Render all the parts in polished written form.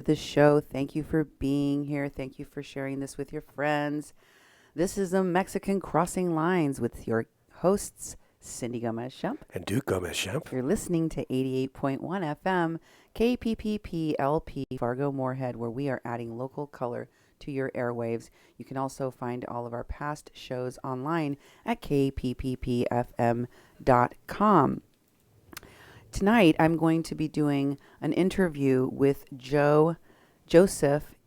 the show. Thank you for being here. Thank you for sharing this with your friends. This is the Mexican Crossing Lines with your hosts, Cindy Gomez-Schempp. And Duke Gomez-Schempp. You're listening to 88.1 FM, KPPP-LP, Fargo Moorhead, where we are adding local color to your airwaves. You can also find all of our past shows online at kpppfm.com. Tonight, I'm going to be doing an interview with Joseph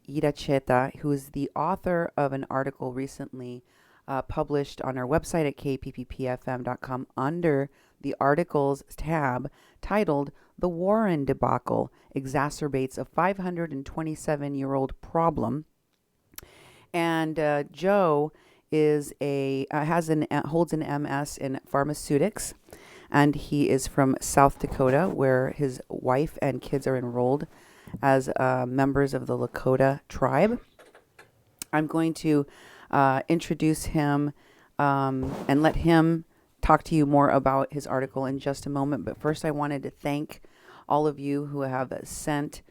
Yracheta, who is the author of an article recently published on our website at kpppfm.com under the Articles tab titled The Warren Debacle Exacerbates a 527-year-old Problem. And Joe is holds an MS in pharmaceutics, and he is from South Dakota, where his wife and kids are enrolled as members of the Lakota tribe. I'm going to introduce him and let him talk to you more about his article in just a moment. But first, I wanted to thank all of you who have sent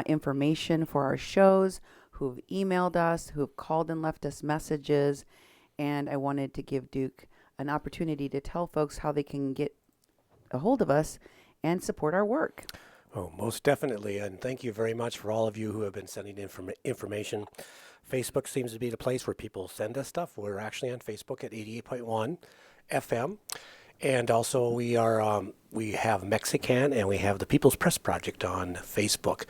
information for our shows, who have emailed us, who have called and left us messages. And I wanted to give Duke an opportunity to tell folks how they can get a hold of us and support our work. Oh, most definitely. And thank you very much for all of you who have been sending information. Facebook seems to be the place where people send us stuff. We're actually on Facebook at 88.1 FM. And also we have Mexican and we have the People's Press Project on Facebook.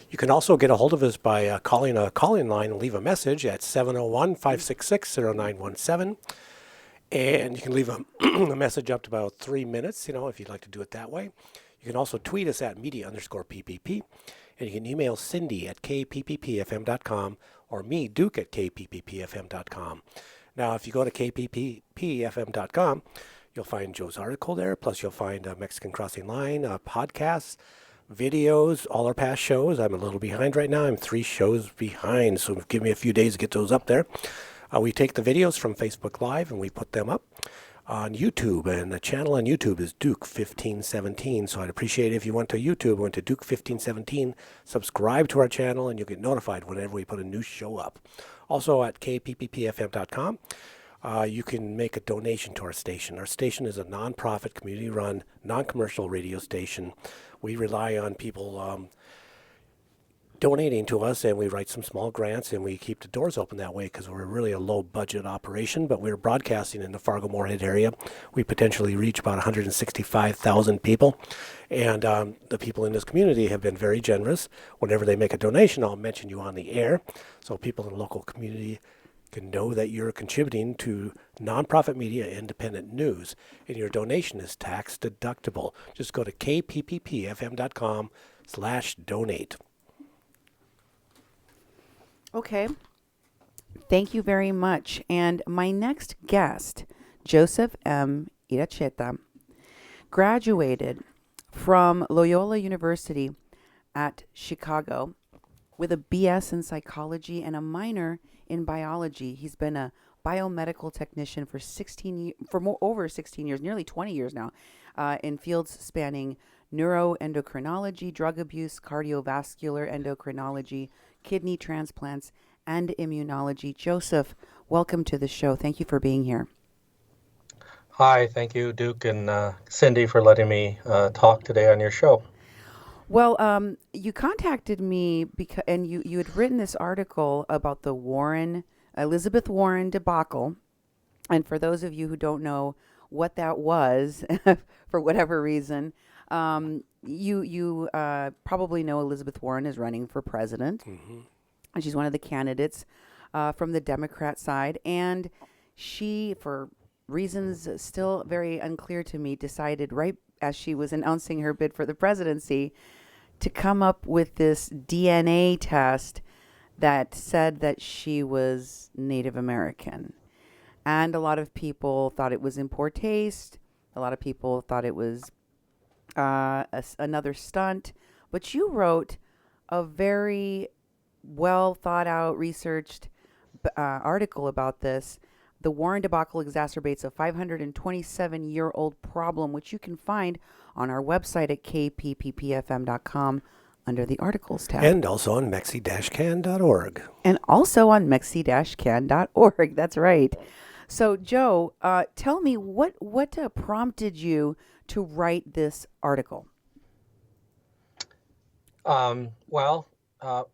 You can also get a hold of us by calling a call-in line and leave a message at 701-566-0917. And you can leave a message up to about 3 minutes, if you'd like to do it that way. You can also tweet us at media_PPP. And you can email Cindy at kpppfm.com or me, Duke, at kpppfm.com. Now, if you go to kpppfm.com, you'll find Joe's article there. Plus, you'll find Mexican Crossing Line, podcasts, videos, all our past shows. I'm a little behind right now. I'm 3 shows behind, so give me a few days to get those up there. We take the videos from Facebook Live and we put them up on YouTube, and the channel on YouTube is Duke1517. So I'd appreciate it if you went to YouTube, went to Duke1517, subscribe to our channel, and you'll get notified whenever we put a new show up. Also at kpppfm.com, you can make a donation to our station. Our station is a nonprofit, community-run, non-commercial radio station. We rely on people donating to us, and we write some small grants, and we keep the doors open that way because we're really a low budget operation, but we're broadcasting in the Fargo Moorhead area. We potentially reach about 165,000 people, and the people in this community have been very generous. Whenever they make a donation, I'll mention you on the air so people in the local community can know that you're contributing to nonprofit media independent news, and your donation is tax deductible. Just go to kpppfm.com/donate. Okay. Thank you very much. And my next guest, Joseph M. Yracheta, graduated from Loyola University at Chicago with a BS in psychology and a minor in biology. He's been a biomedical technician for over 16 years, nearly 20 years now, in fields spanning neuroendocrinology, drug abuse, cardiovascular endocrinology, kidney transplants, and immunology. Joseph, welcome to the show. Thank you for being here. Hi, thank you, Duke and Cindy, for letting me talk today on your show. Well, you contacted me and you had written this article about the Elizabeth Warren debacle. And for those of you who don't know what that was, for whatever reason, you probably know Elizabeth Warren is running for president. Mm-hmm. And she's one of the candidates from the Democrat side. And she, for reasons still very unclear to me, decided right as she was announcing her bid for the presidency to come up with this DNA test that said that she was Native American. And a lot of people thought it was in poor taste. A lot of people thought it was another stunt. But you wrote a very well thought out, researched article about this. The Warren Debacle Exacerbates a 527-year-old problem, which you can find on our website at kpppfm.com under the articles tab. And also on mexi-can.org. And also on mexi-can.org. That's right. So, Joe, tell me what prompted you to write this article? Well,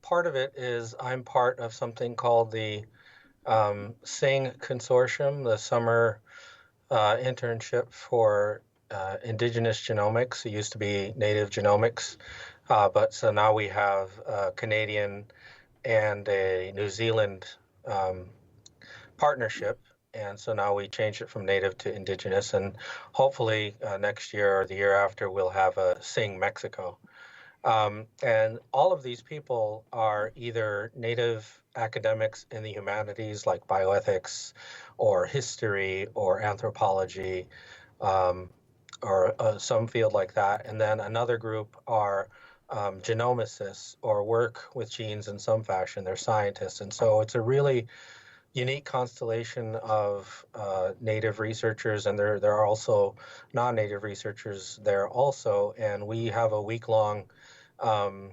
part of it is I'm part of something called the SING Consortium, the summer internship for indigenous genomics. It used to be native genomics, but so now we have a Canadian and a New Zealand um, partnership. And so now we changed it from native to indigenous. And hopefully next year or the year after, we'll have a SING Mexico. And all of these people are either native academics in the humanities like bioethics or history or anthropology um, or some field like that. And then another group are genomicists or work with genes in some fashion. They're scientists. And so it's a really unique constellation of native researchers, and there are also non-native researchers there also. And we have a week-long um,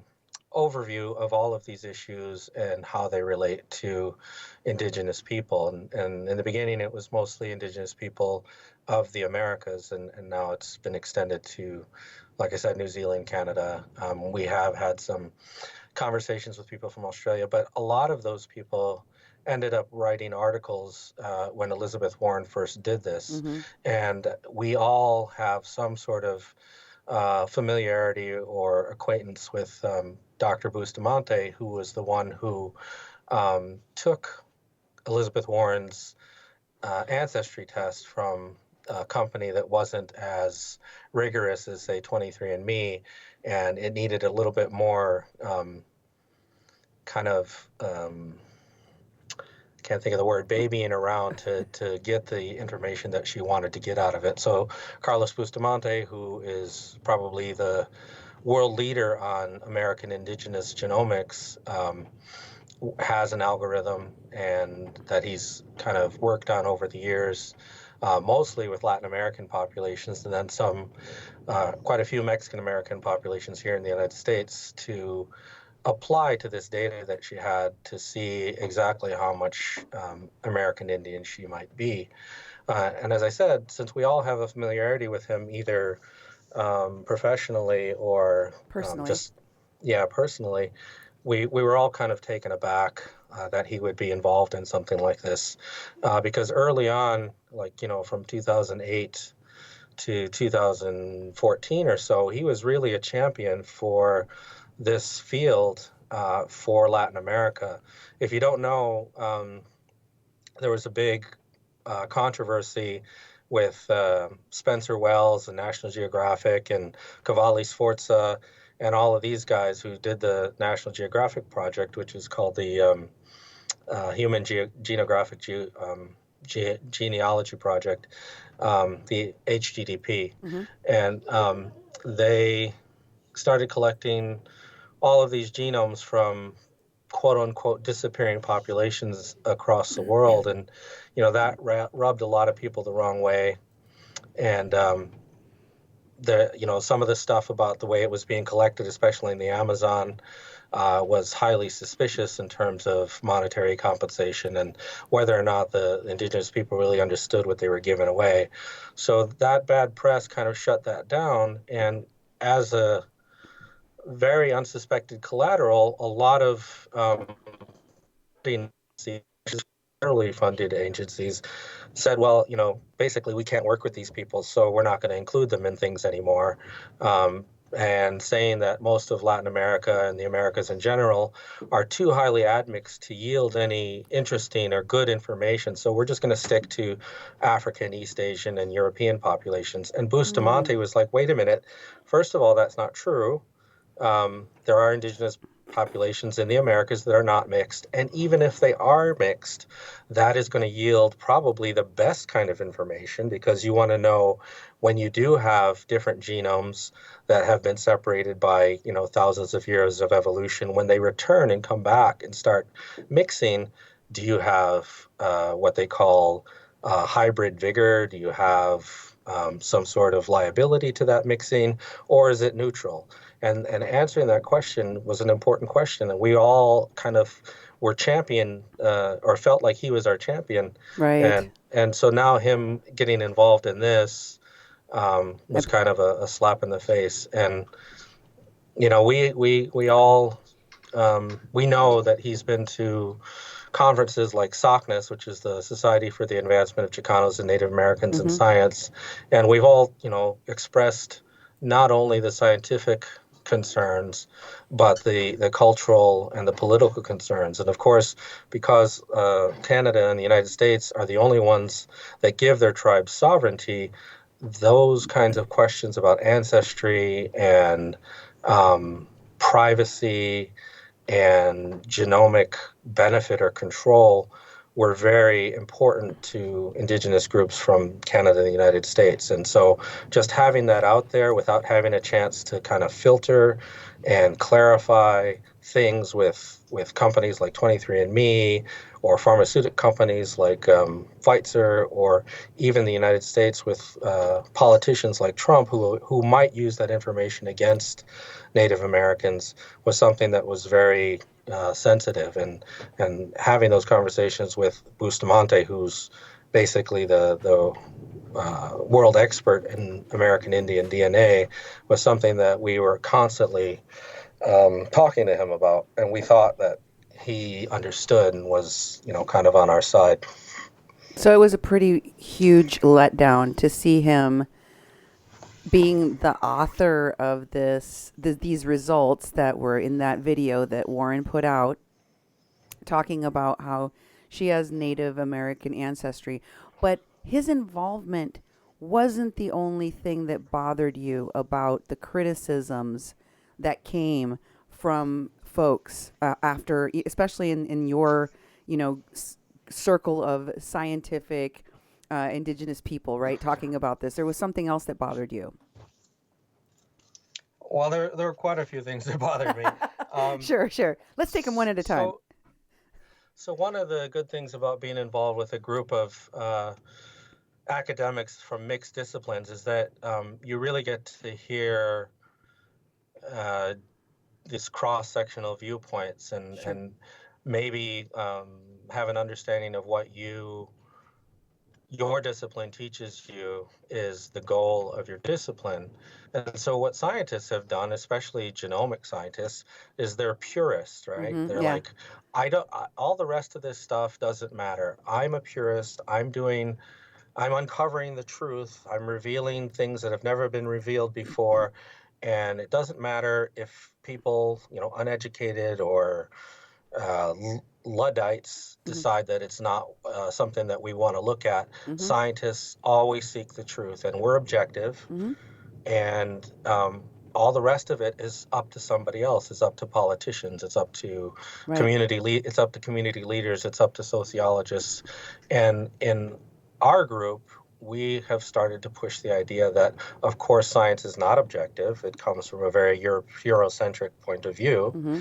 overview of all of these issues and how they relate to Indigenous people. And in the beginning, it was mostly Indigenous people of the Americas, and now it's been extended to, like I said, New Zealand, Canada. We have had some conversations with people from Australia, but a lot of those people ended up writing articles when Elizabeth Warren first did this. Mm-hmm. And we all have some sort of familiarity or acquaintance with Dr. Bustamante, who was the one who took Elizabeth Warren's ancestry test from a company that wasn't as rigorous as, say, 23andMe, and it needed a little bit more kind of can't think of the word, babying around to get the information that she wanted to get out of it. So Carlos Bustamante, who is probably the world leader on American indigenous genomics, has an algorithm and that he's kind of worked on over the years, mostly with Latin American populations, and then some, quite a few Mexican American populations here in the United States, to apply to this data that she had to see exactly how much American Indian she might be. And as I said, since we all have a familiarity with him, either professionally or Personally. personally, we were all kind of taken aback that he would be involved in something like this. Because early on, like, from 2008 to 2014 or so, he was really a champion for this field for Latin America. If you don't know, there was a big controversy with Spencer Wells and National Geographic and Cavalli Sforza and all of these guys who did the National Geographic project, which is called the Human Genealogy Project, the HGDP. Mm-hmm. And they started collecting all of these genomes from quote unquote disappearing populations across the world. And, that rubbed a lot of people the wrong way. And, some of the stuff about the way it was being collected, especially in the Amazon, was highly suspicious in terms of monetary compensation and whether or not the indigenous people really understood what they were giving away. So that bad press kind of shut that down. And as a very unsuspected collateral, a lot of federally funded agencies said, well, basically we can't work with these people, so we're not going to include them in things anymore. And saying that most of Latin America and the Americas in general are too highly admixed to yield any interesting or good information. So we're just going to stick to African, East Asian, and European populations. And Bustamante was like, wait a minute. First of all, that's not true. There are indigenous populations in the Americas that are not mixed. And even if they are mixed, that is going to yield probably the best kind of information, because you want to know, when you do have different genomes that have been separated by, thousands of years of evolution, when they return and come back and start mixing, do you have what they call hybrid vigor? Do you have some sort of liability to that mixing, or is it neutral? and answering that question was an important question, and we all kind of were champion or felt like he was our champion, Right. and so now him getting involved in this I, was kind of a slap in the face. And we all we know that he's been to conferences like SOCNUS, which is the Society for the Advancement of Chicanos and Native Americans in mm-hmm. Science, and we've all expressed not only the scientific concerns, but the cultural and the political concerns. And of course, because Canada and the United States are the only ones that give their tribes sovereignty, those kinds of questions about ancestry and privacy and genomic benefit or control were very important to Indigenous groups from Canada and the United States. And so just having that out there without having a chance to kind of filter and clarify things with companies like 23andMe or pharmaceutical companies like Pfizer, or even the United States with politicians like Trump who might use that information against Native Americans, was something that was very sensitive. And having those conversations with Bustamante, who's basically the world expert in American Indian DNA, was something that we were constantly talking to him about, and we thought that he understood and was, kind of on our side. So it was a pretty huge letdown to see him being the author of these results that were in that video that Warren put out, talking about how she has Native American ancestry. But his involvement wasn't the only thing that bothered you about the criticisms that came from folks after, especially in your, circle of scientific indigenous people, right? Talking about this. There was something else that bothered you. Well, there were quite a few things that bothered me. Sure, sure. Let's take them one at a time. So one of the good things about being involved with a group of academics from mixed disciplines is that you really get to hear uh, these cross-sectional viewpoints, Sure. and maybe have an understanding of what your discipline teaches you is the goal of your discipline. And so what scientists have done, especially genomic scientists, is they're purists, right? Mm-hmm. They're Yeah. like, all the rest of this stuff doesn't matter. I'm a purist. I'm uncovering the truth. I'm revealing things that have never been revealed before. And it doesn't matter if people, uneducated or uh, Luddites Mm-hmm. decide that it's not something that we want to look at. Mm-hmm. Scientists always seek the truth, and we're objective. Mm-hmm. And all the rest of it is up to somebody else. It's up to politicians. It's up to Right. It's up to community leaders. It's up to sociologists. And in our group, we have started to push the idea that, of course, science is not objective. It comes from a very Eurocentric point of view. Mm-hmm.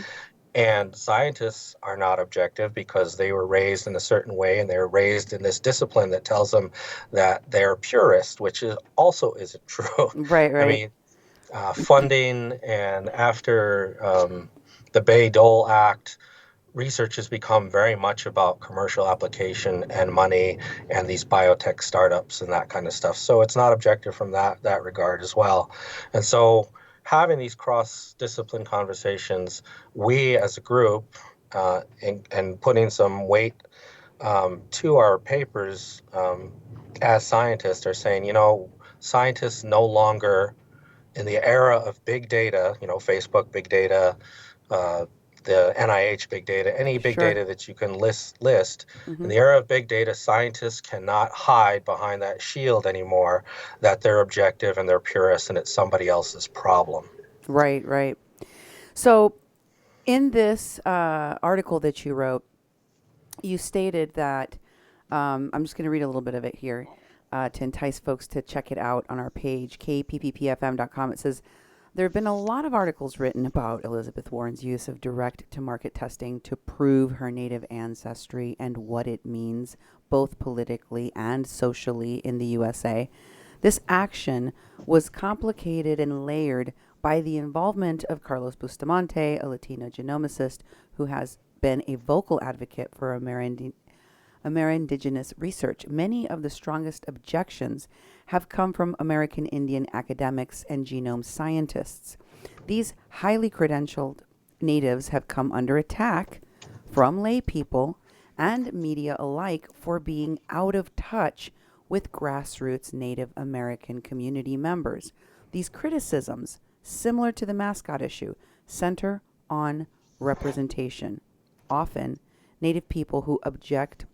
And scientists are not objective because they were raised in a certain way, and they're raised in this discipline that tells them that they're purist, which also isn't true. Right. I Right. mean, funding and after the Bayh-Dole Act, research has become very much about commercial application and money and these biotech startups and that kind of stuff. So it's not objective from that regard as well. And so having these cross-discipline conversations, we as a group, and putting some weight to our papers as scientists, are saying, scientists no longer, in the era of big data, Facebook big data, uh, the NIH big data, any big Sure. data that you can list. In Mm-hmm. the era of big data, scientists cannot hide behind that shield anymore that they're objective and they're purists and it's somebody else's problem. Right. Right. So in this article that you wrote, you stated that I'm just going to read a little bit of it here to entice folks to check it out on our page, kpppfm.com. It says, there have been a lot of articles written about Elizabeth Warren's use of direct-to-market testing to prove her Native ancestry and what it means, both politically and socially in the USA. This action was complicated and layered by the involvement of Carlos Bustamante, a Latino genomicist who has been a vocal advocate for Amerindigenous research. Many of the strongest objections have come from American Indian academics and genome scientists. These highly credentialed natives have come under attack from lay people and media alike for being out of touch with grassroots Native American community members. These criticisms, similar to the mascot issue, center on representation. Often, Native people who object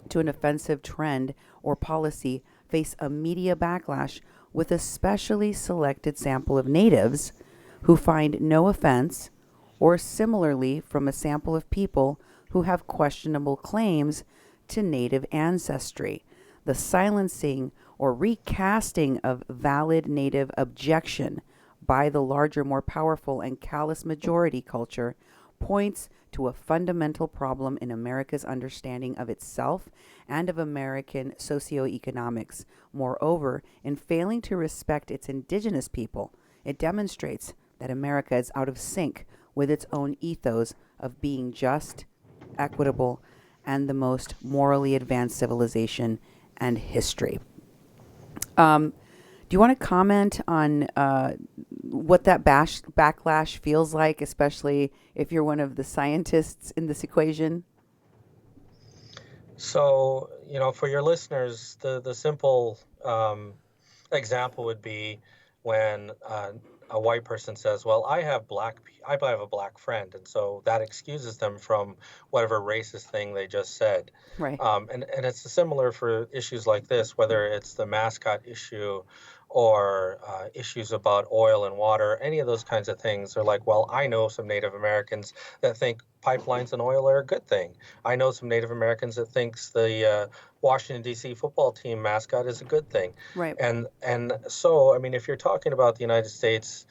to an offensive trend or policy face a media backlash with a specially selected sample of natives who find no offense, or similarly from a sample of people who have questionable claims to native ancestry. The silencing or recasting of valid native objection by the larger, more powerful, and callous majority culture points to a fundamental problem in America's understanding of itself and of American socioeconomics. Moreover, in failing to respect its indigenous people, it demonstrates that America is out of sync with its own ethos of being just, equitable, and the most morally advanced civilization and history. Do you want to comment on what that backlash feels like, especially if you're one of the scientists in this equation? So, for your listeners, the simple example would be when a white person says, "Well, I have a black friend," and so that excuses them from whatever racist thing they just said. Right. And it's similar for issues like this, whether it's the mascot issue or issues about oil and water, any of those kinds of things. They're like, well, I know some Native Americans that think pipelines and oil are a good thing. I know some Native Americans that thinks the Washington D.C. football team mascot is a good thing. Right. And so, I mean, if you're talking about the United States,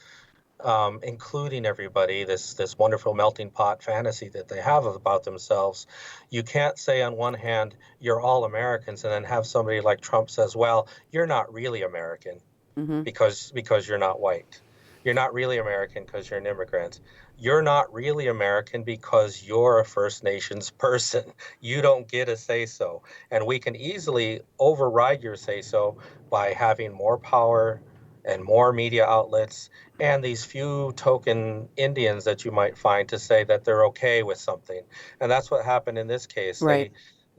including everybody, this wonderful melting pot fantasy that they have about themselves, you can't say on one hand you're all Americans and then have somebody like Trump says, well, you're not really American Mm-hmm. because you're not white. You're not really American because you're an immigrant. You're not really American because you're a First Nations person. You don't get a say so. And we can easily override your say so by having more power and more media outlets and these few token Indians that you might find to say that they're okay with something. And that's what happened in this case. Right.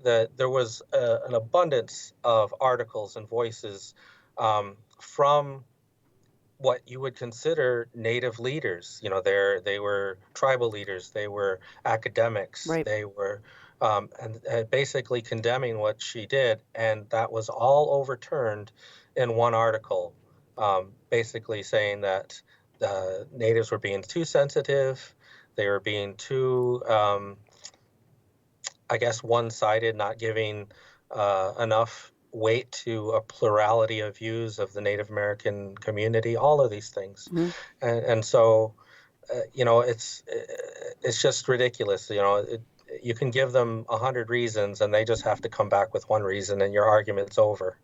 There was an abundance of articles and voices from what you would consider native leaders. They were tribal leaders, they were academics, Right. they were and basically condemning what she did, and that was all overturned in one article, basically saying that the natives were being too sensitive, they were being too, I guess, one-sided, not giving enough weight to a plurality of views of the Native American community, all of these things. Mm-hmm. And so, it's just ridiculous. You can give them 100 reasons and they just have to come back with one reason and your argument's over.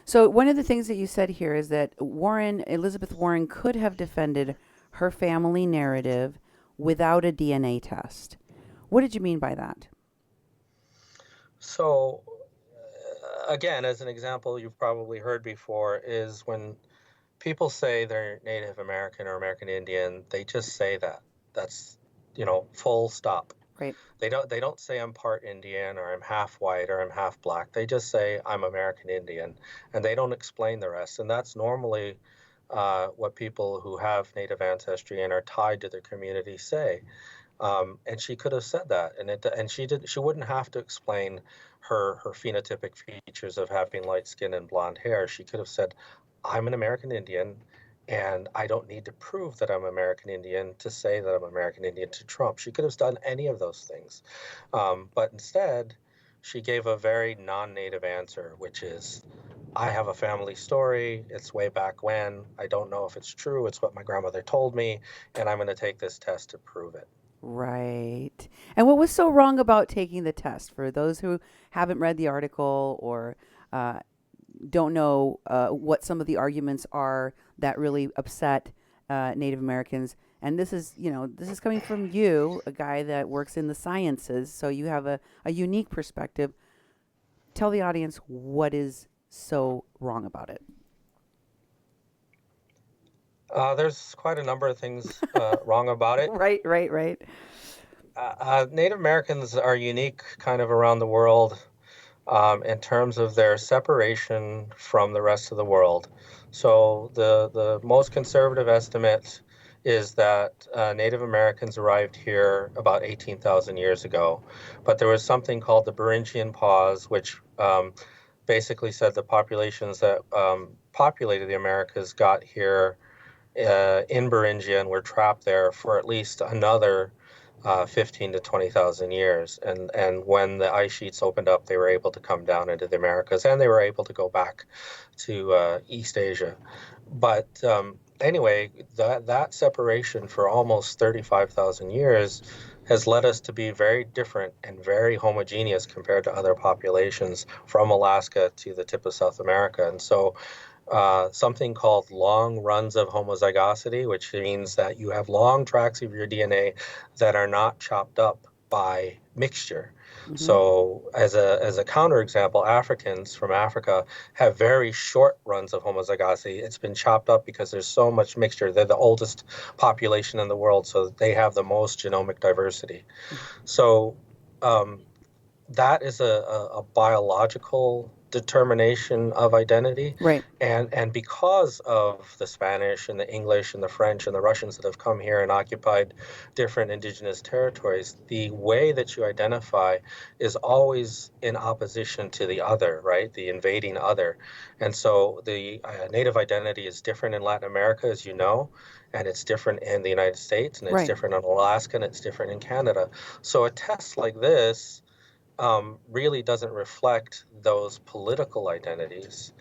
So one of the things that you said here is that Elizabeth Warren could have defended her family narrative without a DNA test. What did you mean by that? So, again, as an example you've probably heard before, is when people say they're Native American or American Indian, they just say that. That's, full stop. Right. They don't say I'm part Indian or I'm half white or I'm half black. They just say I'm American Indian, and they don't explain the rest. And that's normally what people who have Native ancestry and are tied to their community say. And she could have said that, and she did. She wouldn't have to explain her phenotypic features of having light skin and blonde hair. She could have said, "I'm an American Indian, and I don't need to prove that I'm American Indian to say that I'm American Indian to Trump." She could have done any of those things, but instead, she gave a very non-native answer, which is, "I have a family story. It's way back when. I don't know if it's true. It's what my grandmother told me, and I'm going to take this test to prove it." Right. And what was so wrong about taking the test? For those who haven't read the article or don't know what some of the arguments are that really upset Native Americans. And this is, this is coming from you, a guy that works in the sciences. So you have a unique perspective. Tell the audience what is so wrong about it. There's quite a number of things wrong about it. Right, right, right. Native Americans are unique kind of around the world in terms of their separation from the rest of the world. So the most conservative estimate is that Native Americans arrived here about 18,000 years ago. But there was something called the Beringian pause, which basically said the populations that populated the Americas got here in Beringia and were trapped there for at least another 15 to 20,000 years. And when the ice sheets opened up, they were able to come down into the Americas, and they were able to go back to East Asia. But anyway, that separation for almost 35,000 years has led us to be very different and very homogeneous compared to other populations from Alaska to the tip of South America. And so something called long runs of homozygosity, which means that you have long tracks of your DNA that are not chopped up by mixture. Mm-hmm. So as a counterexample, Africans from Africa have very short runs of homozygosity. It's been chopped up because there's so much mixture. They're the oldest population in the world, so they have the most genomic diversity. Mm-hmm. So that is a biological determination of identity. Right. And because of the Spanish and the English and the French and the Russians that have come here and occupied different indigenous territories, the way that you identify is always in opposition to the other, right? The invading other. And so the native identity is different in Latin America, as you know, and it's different in the United States, and it's Right. different in Alaska, and it's different in Canada. So a test like this really doesn't reflect those political identities.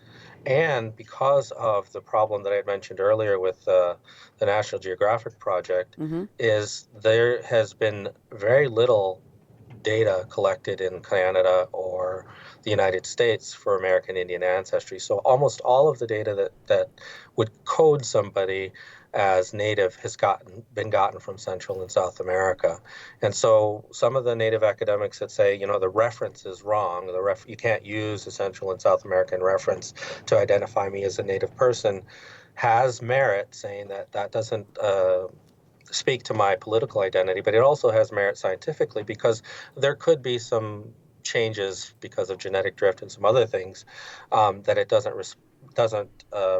And because of the problem that I had mentioned earlier with the National Geographic Project, Mm-hmm. is there has been very little data collected in Canada or the United States for American Indian ancestry. So almost all of the data that would code somebody as native has been gotten from Central and South America. And so some of the native academics that say, the reference is wrong, you can't use the Central and South American reference to identify me as a native person, has merit, saying that doesn't speak to my political identity, but it also has merit scientifically because there could be some changes because of genetic drift and some other things that it doesn't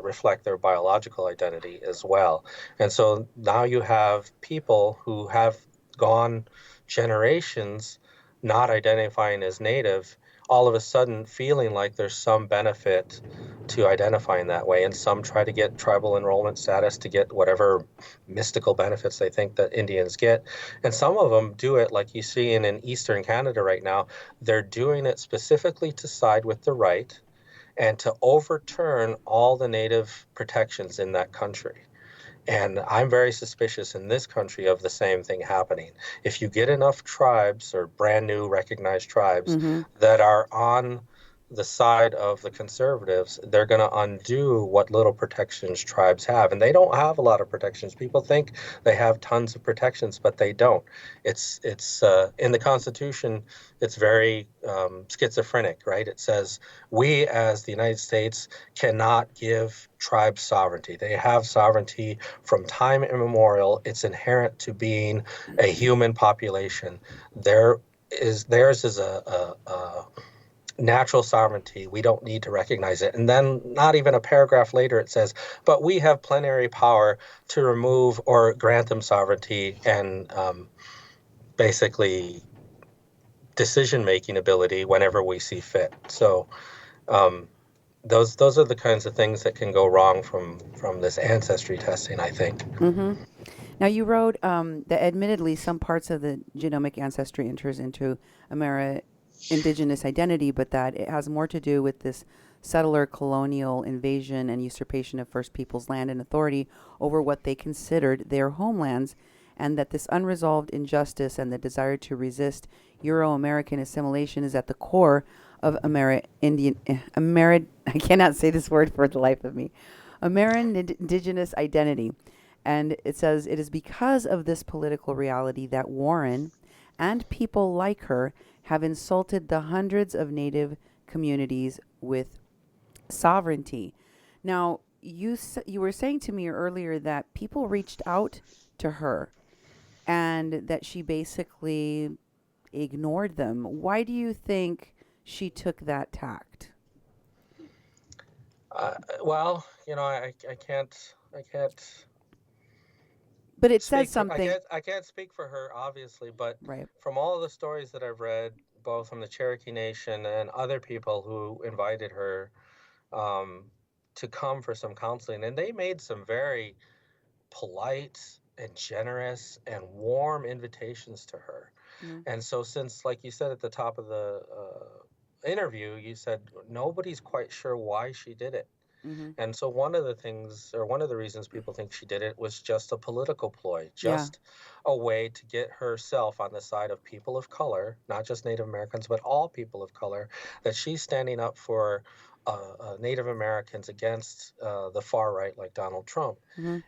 reflect their biological identity as well. And so now you have people who have gone generations not identifying as native, all of a sudden feeling like there's some benefit to identifying that way. And some try to get tribal enrollment status to get whatever mystical benefits they think that Indians get. And some of them do it like you see in Eastern Canada right now. They're doing it specifically to side with the right and to overturn all the native protections in that country. And I'm very suspicious in this country of the same thing happening. If you get enough tribes or brand new recognized tribes Mm-hmm. that are on the side of the conservatives, they're going to undo what little protections tribes have. And they don't have a lot of protections. People think they have tons of protections, but they don't. It's in the Constitution, it's very schizophrenic, right? It says we as the United States cannot give tribes sovereignty. They have sovereignty from time immemorial. It's inherent to being a human population. Theirs is a natural sovereignty. We don't need to recognize it. And then not even a paragraph later, it says, but we have plenary power to remove or grant them sovereignty and basically decision-making ability whenever we see fit. So those are the kinds of things that can go wrong from this ancestry testing, I think. Mm-hmm. Now, you wrote that admittedly some parts of the genomic ancestry enters into indigenous identity, but that it has more to do with this settler colonial invasion and usurpation of First Peoples' land and authority over what they considered their homelands, and that this unresolved injustice and the desire to resist Euro-American assimilation is at the core of I cannot say this word for the life of me, American indigenous identity. And it says, it is because of this political reality that Warren and people like her have insulted the hundreds of Native communities with sovereignty. Now, you were saying to me earlier that people reached out to her and that she basically ignored them. Why do you think she took that tact? Well, I can't But it says speak for something, I can't speak for her obviously, but right? from all of the stories that I've read, both from the Cherokee Nation and other people who invited her um, to come for some counseling, and they made some very polite and generous and warm invitations to her. Mm-hmm. And so, since, like you said at the top of the interview, you said nobody's quite sure why she did it. Mm-hmm. And so one of the things, or one of the reasons people think she did it was just a political ploy, Yeah. just a way to get herself on the side of people of color, not just Native Americans, but all people of color, that she's standing up for Native Americans against the far right like Donald Trump. Mm-hmm.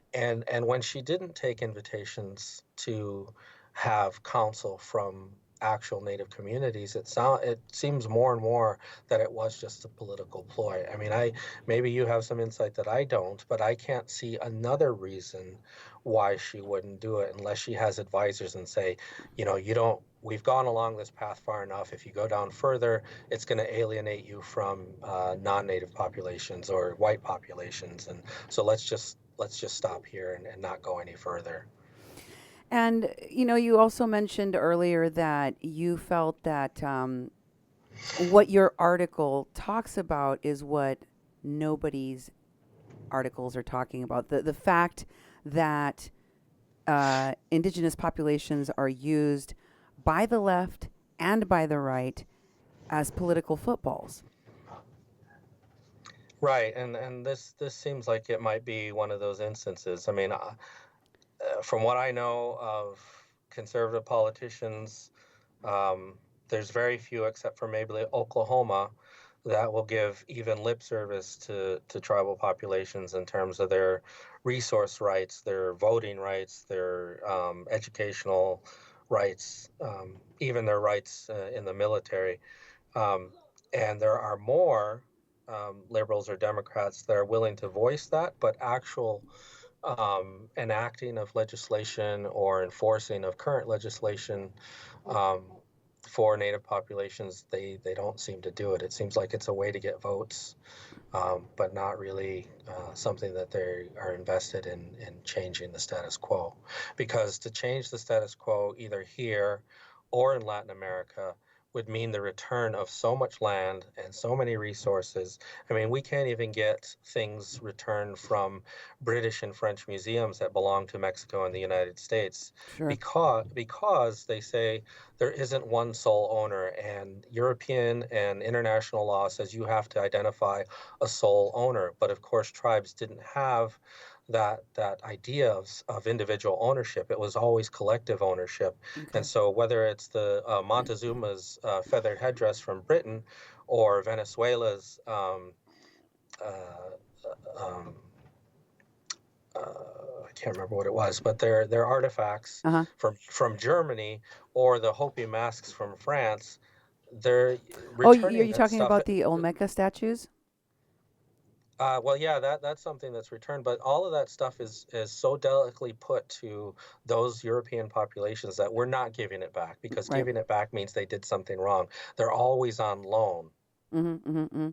And when she didn't take invitations to have counsel from actual Native communities, it seems more and more that it was just a political ploy. I mean, I maybe you have some insight that I don't, but I can't see another reason why she wouldn't do it unless she has advisors and say, you don't. We've gone along this path far enough. If you go down further, it's going to alienate you from non-native populations or white populations, and so let's just stop here and not go any further. And you also mentioned earlier that you felt that what your article talks about is what nobody's articles are talking about. The fact that indigenous populations are used by the left and by the right as political footballs. Right, and this seems like it might be one of those instances. I mean, from what I know of conservative politicians, um, there's very few, except for maybe Oklahoma, that will give even lip service to tribal populations in terms of their resource rights, their voting rights, their educational rights, even their rights in the military. Um, and there are more liberals or Democrats that are willing to voice that, but actual enacting of legislation or enforcing of current legislation um, for Native populations, they don't seem to do it. It seems like it's a way to get votes, but not really something that they are invested in changing the status quo. Because to change the status quo, either here or in Latin America, would mean the return of so much land and so many resources. I mean, we can't even get things returned from British and French museums that belong to Mexico and the United States Sure. because they say there isn't one sole owner, and European and international law says you have to identify a sole owner. But of course, tribes didn't have that idea of individual ownership. It was always collective ownership. And Okay. so whether it's the Montezuma's feathered headdress from Britain or Venezuela's uh, um, I can't remember what it was, but their artifacts Uh huh. from Germany or the Hopi masks from France, they're Oh, are returning you that talking stuff. about the Olmeca statues? Well, yeah, that's something that's returned, but all of that stuff is so delicately put to those European populations that we're not giving it back because Right. giving it back means they did something wrong. They're always on loan. Mm-hmm, mm-hmm,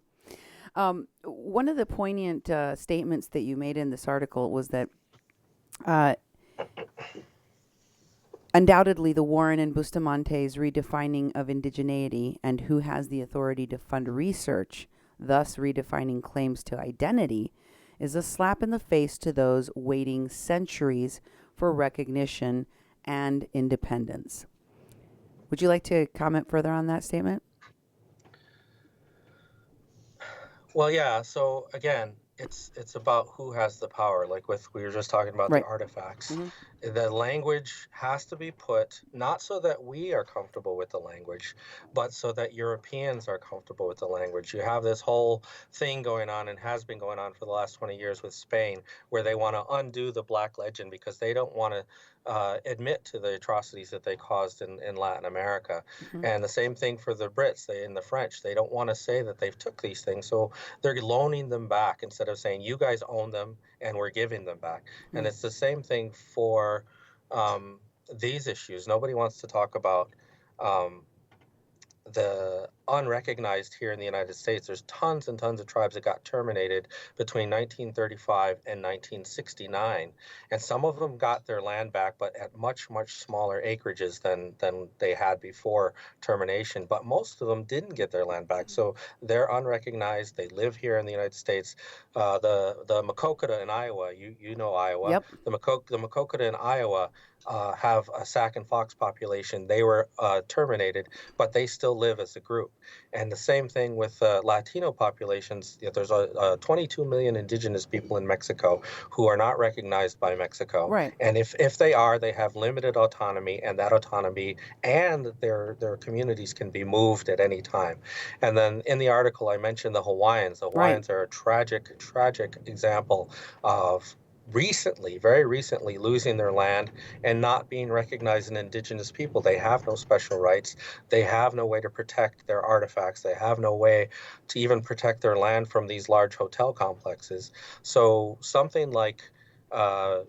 mm-hmm. One of the poignant statements that you made in this article was that uh, undoubtedly the Warren and Bustamante's redefining of indigeneity and who has the authority to fund research, thus redefining claims to identity, is a slap in the face to those waiting centuries for recognition and independence. Would you like to comment further on that statement? Well, yeah. So again, it's about who has the power. Like we were just talking about the Right. artifacts. Mm-hmm. The language has to be put not so that we are comfortable with the language, but so that Europeans are comfortable with the language. You have this whole thing going on and has been going on for the last 20 years with Spain, where they want to undo the Black Legend because they don't want to admit to the atrocities that they caused in Latin America. Mm-hmm. And the same thing for the Brits, they and the French. They don't want to say that they've took these things, so they're loaning them back instead of saying you guys own them and we're giving them back. And Mm-hmm. it's the same thing for um, these issues. Nobody wants to talk about um, the unrecognized here in the United States. There's tons and tons of tribes that got terminated between 1935 and 1969, and some of them got their land back, but at much much smaller acreages than they had before termination. But most of them didn't get their land back, so they're unrecognized. They live here in the United States. The Makokata in Iowa, you know Iowa, Yep. the Makokata in Iowa. Have a Sac and Fox population. They were terminated, but they still live as a group. And the same thing with Latino populations. You know, there's 22 million indigenous people in Mexico who are not recognized by Mexico. Right. And if they are, they have limited autonomy, and that autonomy and their communities can be moved at any time. And then in the article, I mentioned the Hawaiians. The Right. Hawaiians are a tragic example of very recently losing their land and not being recognized as indigenous people. They have no special rights. They have no way to protect their artifacts. They have no way to even protect their land from these large hotel complexes. So something like uh,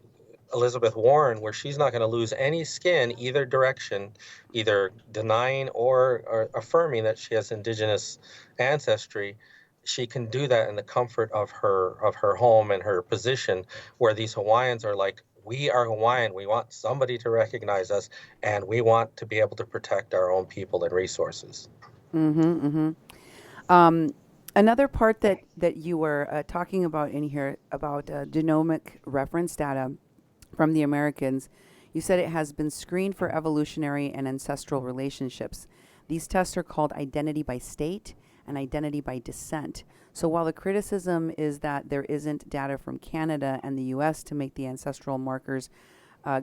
Elizabeth Warren, where she's not going to lose any skin either direction, either denying or affirming that she has indigenous ancestry, she can do that in the comfort of her home and her position, where these Hawaiians are like, we are Hawaiian. We want somebody to recognize us, and we want to be able to protect our own people and resources. Mm-hmm. Mm-hmm. Um, Another part that you were talking about in here about genomic reference data from the Americans, you said it has been screened for evolutionary and ancestral relationships. These tests are called identity by state and identity by descent. So while the criticism is that there isn't data from Canada and the US to make the ancestral markers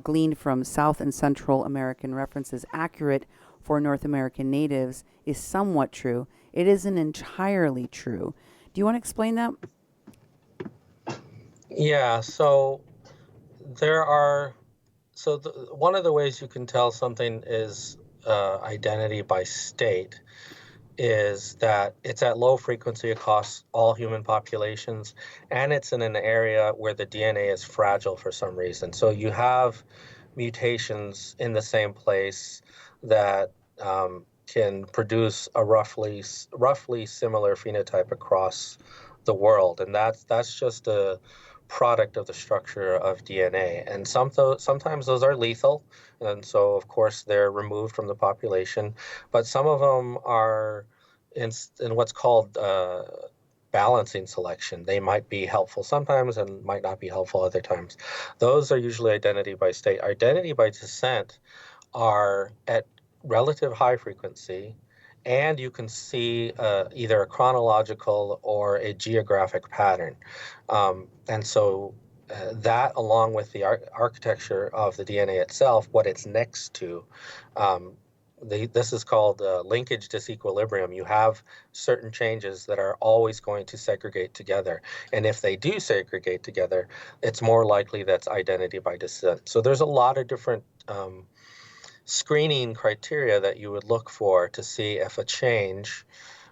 gleaned from South and Central American references accurate for North American natives is somewhat true, it isn't entirely true. Do you want to explain that? Yeah, so there are one of the ways you can tell something is identity by state is that it's at low frequency across all human populations, and it's in an area where the DNA is fragile for some reason. So you have mutations in the same place that can produce a roughly similar phenotype across the world, and that's just a product of the structure of DNA. And sometimes those are lethal, and so of course they're removed from the population. But some of them are in what's called balancing selection. They might be helpful sometimes and might not be helpful other times. Those are usually identity by state. Identity by descent are at relative high frequency, and you can see either a chronological or a geographic pattern. And so that, along with the architecture of the DNA itself, what it's next to, um, this is called linkage disequilibrium. You have certain changes that are always going to segregate together. And if they do segregate together, it's more likely that's identity by descent. So there's a lot of different screening criteria that you would look for to see if a change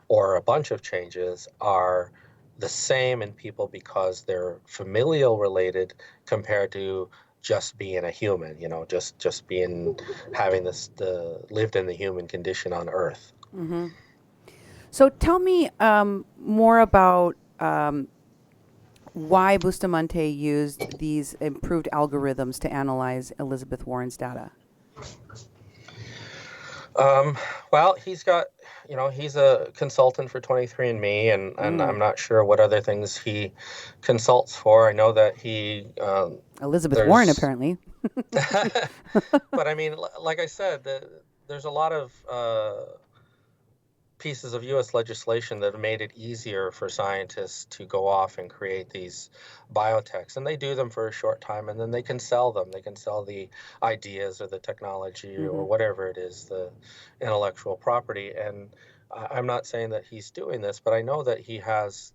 or a bunch of changes are the same in people because they're familial related compared to just being a human, just being having lived in the human condition on Earth. Mm-hmm. So tell me more about why Bustamante used these improved algorithms to analyze Elizabeth Warren's data. Um, well, he's a consultant for 23andMe, and Mm. I'm not sure what other things he consults for. I know that Elizabeth Warren, there's, apparently. but I mean, like I said, there's a lot of pieces of U.S. legislation that have made it easier for scientists to go off and create these biotechs. And they do them for a short time, and then they can sell them. They can sell the ideas or the technology Mm-hmm. or whatever it is, the intellectual property. And I'm not saying that he's doing this, but I know that he has,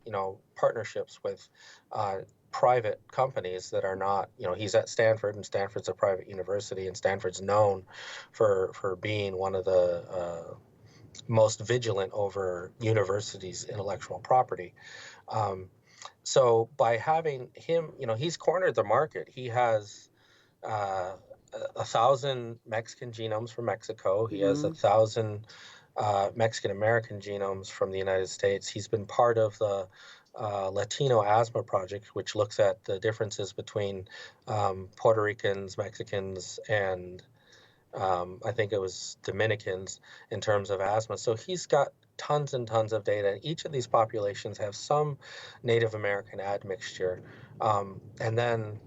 partnerships with uh, private companies that are not, he's at Stanford, and Stanford's a private university, and Stanford's known for being one of the most vigilant over universities' intellectual property. Um, so by having him, he's cornered the market. He has uh, 1,000 Mexican genomes from Mexico. He has Mm-hmm. 1,000 Mexican American genomes from the United States. He's been part of the Latino Asthma Project, which looks at the differences between Puerto Ricans, Mexicans, and I think it was Dominicans in terms of asthma. So he's got tons and tons of data. Each of these populations have some Native American admixture. And then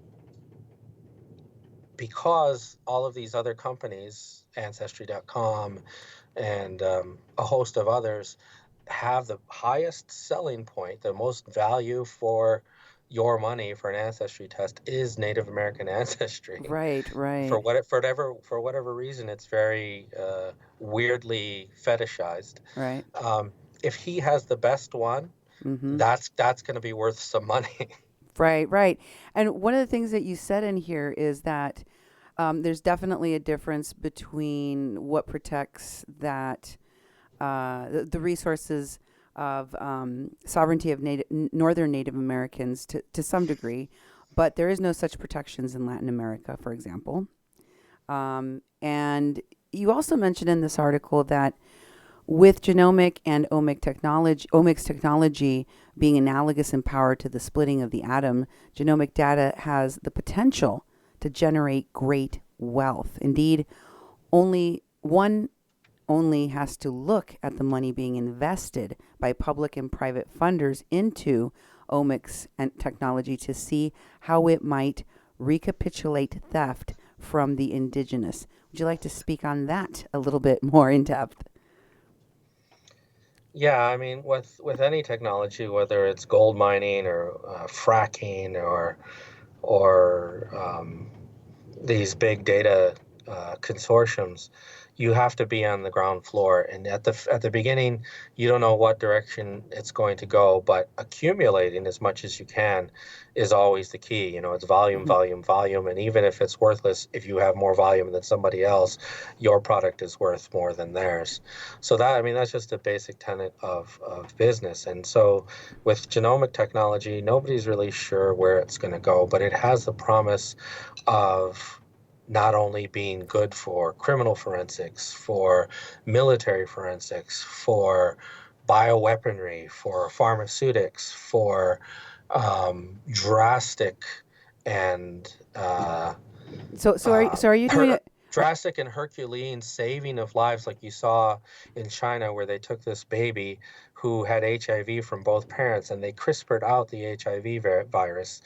because all of these other companies, Ancestry.com and a host of others, have the highest selling point, the most value for your money for an ancestry test is Native American ancestry. Right, For right, whatever reason, it's very weirdly fetishized. right. Um, if he has the best one, Mm-hmm. that's going to be worth some money. Right, right. And one of the things that you said in here is that there's definitely a difference between what protects that the resources of sovereignty of northern Native Americans to some degree, but there is no such protections in Latin America, for example. And you also mentioned in this article that with genomic and omics technology being analogous in power to the splitting of the atom, genomic data has the potential to generate great wealth. Indeed, only one only has to look at the money being invested by public and private funders into omics and technology to see how it might recapitulate theft from the indigenous. Would you like to speak on that a little bit more in depth? Yeah, I mean, with any technology, whether it's gold mining or fracking or these big data consortiums, you have to be on the ground floor. And at the beginning, you don't know what direction it's going to go, but accumulating as much as you can is always the key. It's volume, Mm-hmm. volume, volume, and even if it's worthless, if you have more volume than somebody else, your product is worth more than theirs. So I mean, that's just a basic tenet of business. And so with genomic technology, nobody's really sure where it's going to go, but it has the promise of not only being good for criminal forensics, for military forensics, for bioweaponry, for pharmaceutics, for drastic and uh, So are you doing it? drastic and Herculean saving of lives, like you saw in China, where they took this baby who had HIV from both parents and they CRISPRed out the HIV virus.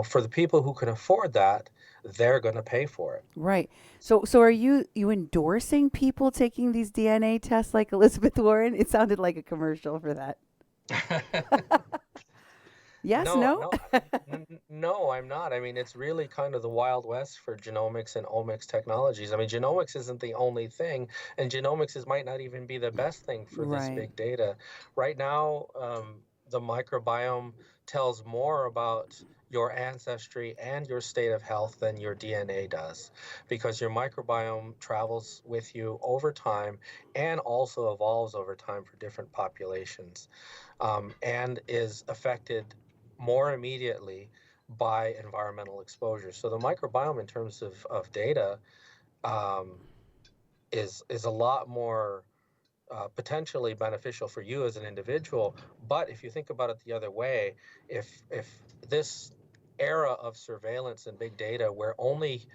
For the people who can afford that, they're going to pay for it. Right. So are you endorsing people taking these DNA tests like Elizabeth Warren? It sounded like a commercial for that. Yes, No, no? no, no, I'm not. I mean, it's really kind of the Wild West for genomics and omics technologies. I mean, genomics isn't the only thing, and might not even be the best thing for this Right. big data. Right now, the microbiome tells more about your ancestry and your state of health than your DNA does, because your microbiome travels with you over time and also evolves over time for different populations, and is affected more immediately by environmental exposure. So the microbiome, in terms of data, um, is a lot more potentially beneficial for you as an individual. But if you think about it the other way, if this era of surveillance and big data, where only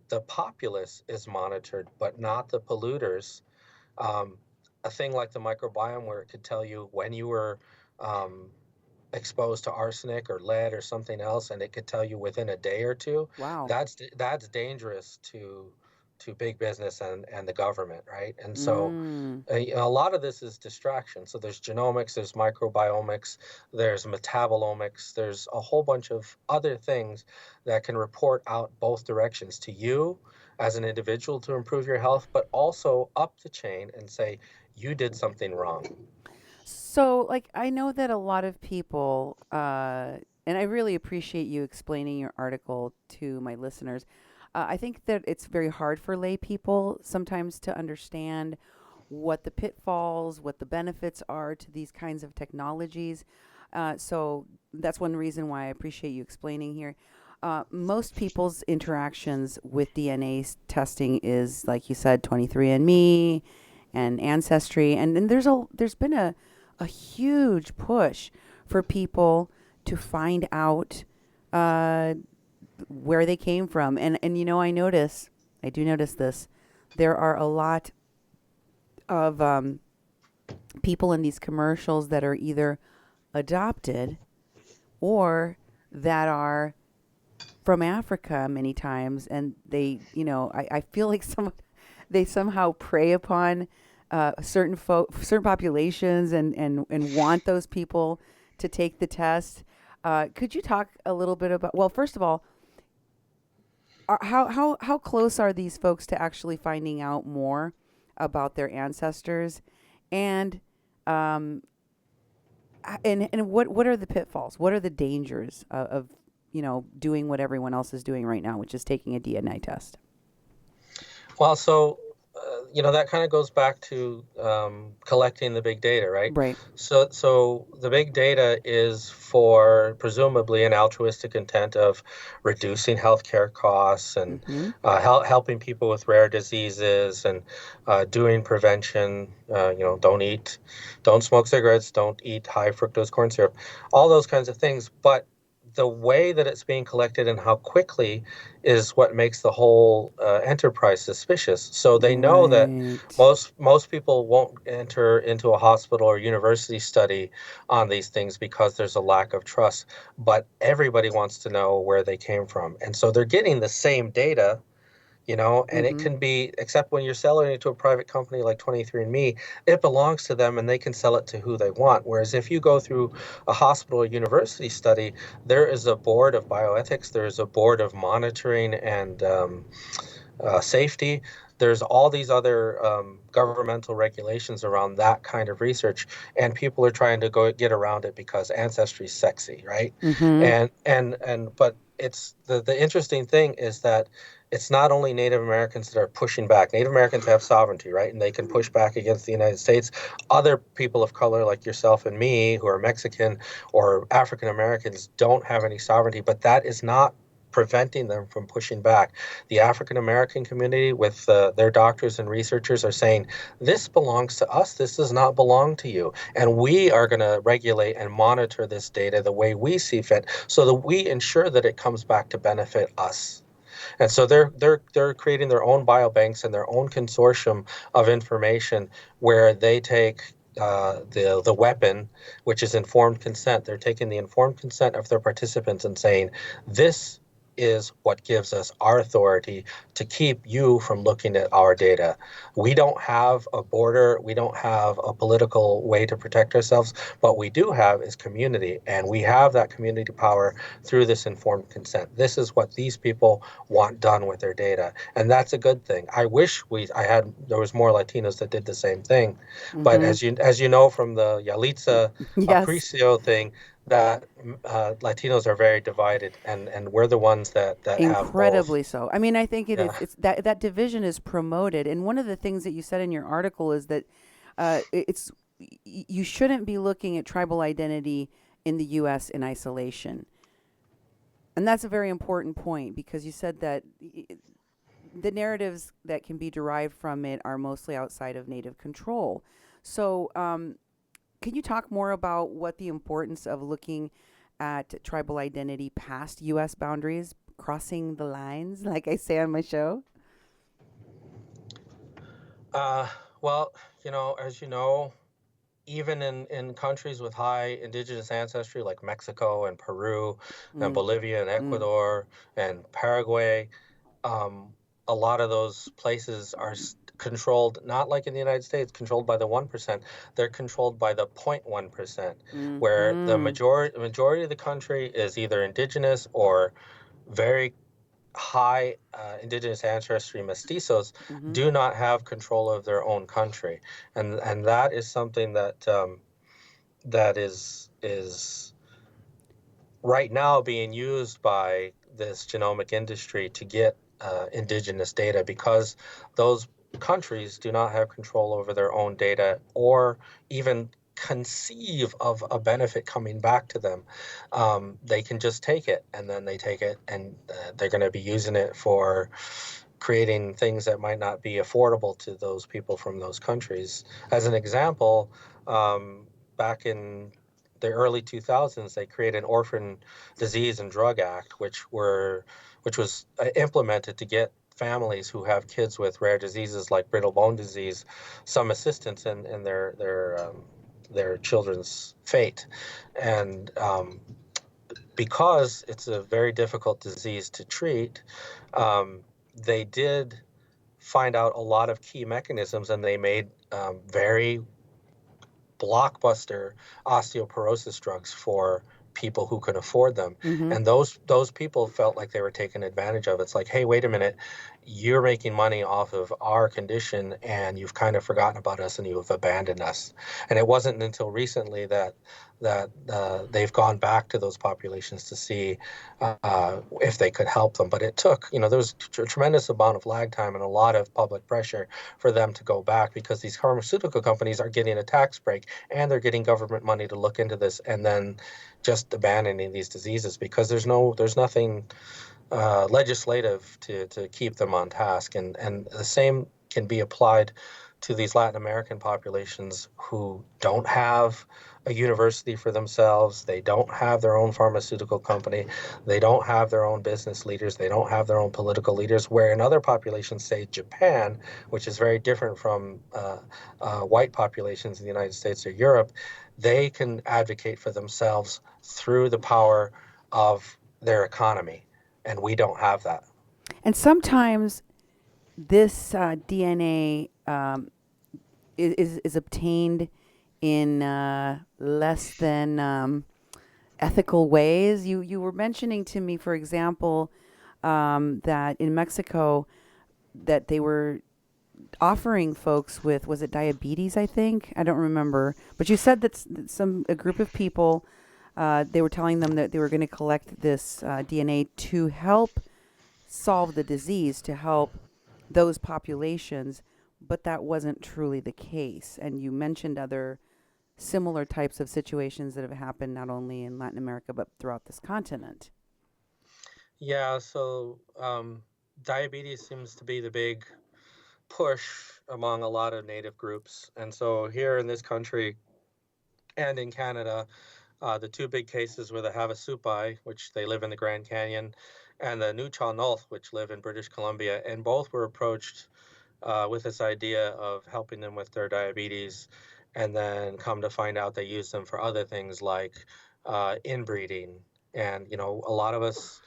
the populace is monitored but not the polluters, um, a thing like the microbiome, where it could tell you when you were um, exposed to arsenic or lead or something else, and it could tell you within a day or two, Wow. that's dangerous to to big business and the government, right? And so Mm. a lot of this is distraction. So there's genomics, there's microbiomics, there's metabolomics, there's a whole bunch of other things that can report out both directions to you as an individual to improve your health, but also up the chain and say, you did something wrong. So, like, I know that a lot of people, and I really appreciate you explaining your article to my listeners. I think that it's very hard for lay people sometimes to understand what the pitfalls, what the benefits are to these kinds of technologies. So that's one reason why I appreciate you explaining here. Most people's interactions with DNA testing is, like you said, 23andMe and Ancestry, and there's been a huge push for people to find out uh, where they came from, and I do notice this. There are a lot of people in these commercials that are either adopted or that are from Africa many times, and I feel like they somehow prey upon certain populations and want those people to take the test. Could you talk a little bit about? Well, first of all, how close are these folks to actually finding out more about their ancestors, and um, and what are the pitfalls? What are the dangers of doing what everyone else is doing right now, which is taking a DNA test? Well, so that kind of goes back to collecting the big data, right? Right. So the big data is for presumably an altruistic intent of reducing healthcare costs and Mm-hmm. helping people with rare diseases and doing prevention. Don't smoke cigarettes, don't eat high fructose corn syrup, all those kinds of things. But the way that it's being collected and how quickly is what makes the whole enterprise suspicious. So they know that Right. most people won't enter into a hospital or university study on these things because there's a lack of trust. But everybody wants to know where they came from, and so they're getting the same data. And it Mm-hmm. can be, except when you're selling it to a private company like 23andMe, it belongs to them and they can sell it to who they want. Whereas if you go through a hospital or university study, there is a board of bioethics, there's a board of monitoring and safety. There's all these other governmental regulations around that kind of research, and people are trying to go get around it because ancestry is sexy, right? Mm-hmm. But it's the interesting thing is that it's not only Native Americans that are pushing back. Native Americans have sovereignty, right? And they can push back against the United States. Other people of color, like yourself and me, who are Mexican or African Americans, don't have any sovereignty, but that is not preventing them from pushing back. The African American community, with their doctors and researchers, are saying, this belongs to us. This does not belong to you. And we are going to regulate and monitor this data the way we see fit so that we ensure that it comes back to benefit us. And so they're creating their own biobanks and their own consortium of information where they take the weapon, which is informed consent. They're taking the informed consent of their participants and saying, this is what gives us our authority to keep you from looking at our data. We don't have a border, we don't have a political way to protect ourselves. What we do have is community, and we have that community power through this informed consent. This is what these people want done with their data, and that's a good thing. I wish there was more Latinos that did the same thing, but Mm-hmm. as you know from the Yalitza Yes. Aparicio thing, that Latinos are very divided, and we're the ones that have both. Incredibly so. I mean, I think Yeah. it's that division is promoted, and one of the things that you said in your article is that it's you shouldn't be looking at tribal identity in the U.S. in isolation, and that's a very important point because you said that the narratives that can be derived from it are mostly outside of native control. So, can you talk more about what the importance of looking at tribal identity past U.S. boundaries, crossing the lines, like I say on my show? Uh, well, as you know, even in countries with high indigenous ancestry like Mexico and Peru and Mm, Bolivia and mm, Ecuador and Paraguay, um, a lot of those places are controlled, not like in the United States, controlled by the 1%. They're controlled by the 0.1%, where the Mm-hmm. majority of the country is either indigenous or very high indigenous ancestry mestizos Mm-hmm. do not have control of their own country, and that is something that that is right now being used by this genomic industry to get indigenous data, because those countries do not have control over their own data or even conceive of a benefit coming back to them. They can just take it, and then they take it and they're going to be using it for creating things that might not be affordable to those people from those countries. As an example, back in the early 2000s, they created an Orphan Disease and Drug Act, which was implemented to get families who have kids with rare diseases like brittle bone disease some assistance in their children's fate. And because it's a very difficult disease to treat, they did find out a lot of key mechanisms, and they made very blockbuster osteoporosis drugs for people who could afford them. Mm-hmm. And those people felt like they were taken advantage of. It's like, hey, wait a minute, you're making money off of our condition, and you've kind of forgotten about us, and you've abandoned us. And it wasn't until recently that they've gone back to those populations to see if they could help them. But it took, there was a tremendous amount of lag time and a lot of public pressure for them to go back, because these pharmaceutical companies are getting a tax break and they're getting government money to look into this, and then just abandoning these diseases because there's nothing legislative to keep them on task. And the same can be applied to these Latin American populations who don't have a university for themselves. They don't have their own pharmaceutical company. They don't have their own business leaders. They don't have their own political leaders. Where in other populations, say Japan, which is very different from white populations in the United States or Europe, they can advocate for themselves through the power of their economy, and we don't have that. And sometimes this DNA is obtained in less than ethical ways. You were mentioning to me, for example, that in Mexico that they were offering folks with, was it diabetes? I think, I don't remember, but you said that a group of people, they were telling them that they were going to collect this DNA to help solve the disease, to help those populations, but that wasn't truly the case. And you mentioned other similar types of situations that have happened not only in Latin America but throughout this continent. Yeah, so diabetes seems to be the big push among a lot of native groups. And so here in this country and in Canada, the two big cases were the Havasupai, which they live in the Grand Canyon, and the Nuchalnoth, which live in British Columbia. And both were approached with this idea of helping them with their diabetes, and then come to find out they use them for other things like inbreeding. And a lot of us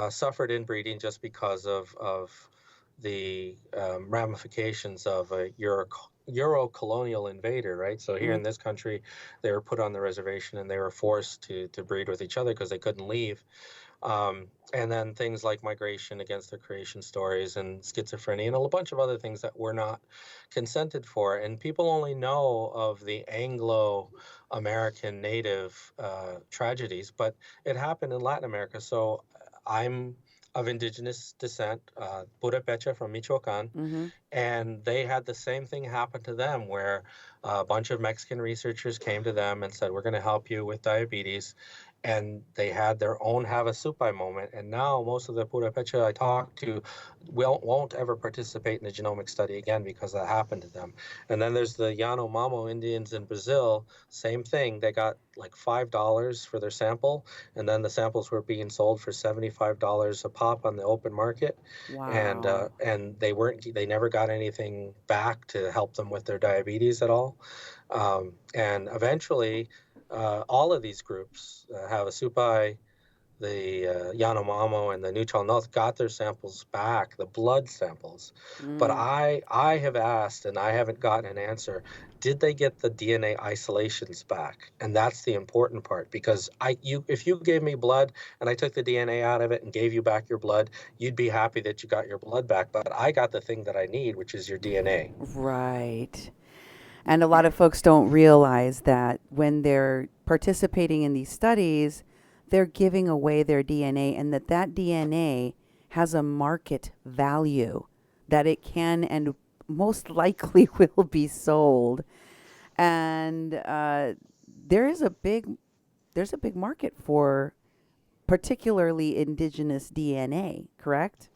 suffered inbreeding just because of the ramifications of a Euro-colonial invader, right? So here Mm-hmm. in this country, they were put on the reservation and they were forced to breed with each other because they couldn't leave. And then things like migration against their creation stories and schizophrenia and a bunch of other things that were not consented for. And people only know of the Anglo American native tragedies, but it happened in Latin America. So I'm of indigenous descent, Purepecha from Michoacan, Mm-hmm. and they had the same thing happen to them, where a bunch of Mexican researchers came to them and said, we're going to help you with diabetes. And they had their own Havasupai moment. And now most of the Purepecha I talk to won't ever participate in a genomic study again because that happened to them. And then there's the Yanomamo Indians in Brazil, same thing. They got like $5 for their sample, and then the samples were being sold for $75 a pop on the open market. Wow. And they never got anything back to help them with their diabetes at all. And eventually, all of these groups, Havasupai, Yanomamo and the New Chilnut got their samples back, the blood samples. But Mm. I have asked and I haven't gotten an answer. Did they get the DNA isolations back? And that's the important part because if you gave me blood and I took the DNA out of it and gave you back your blood, you'd be happy that you got your blood back. But I got the thing that I need, which is your DNA. Right. And a lot of folks don't realize that when they're participating in these studies, they're giving away their DNA and that DNA has a market value, that it can and most likely will be sold. And there is a big there's a big market for particularly indigenous DNA, correct?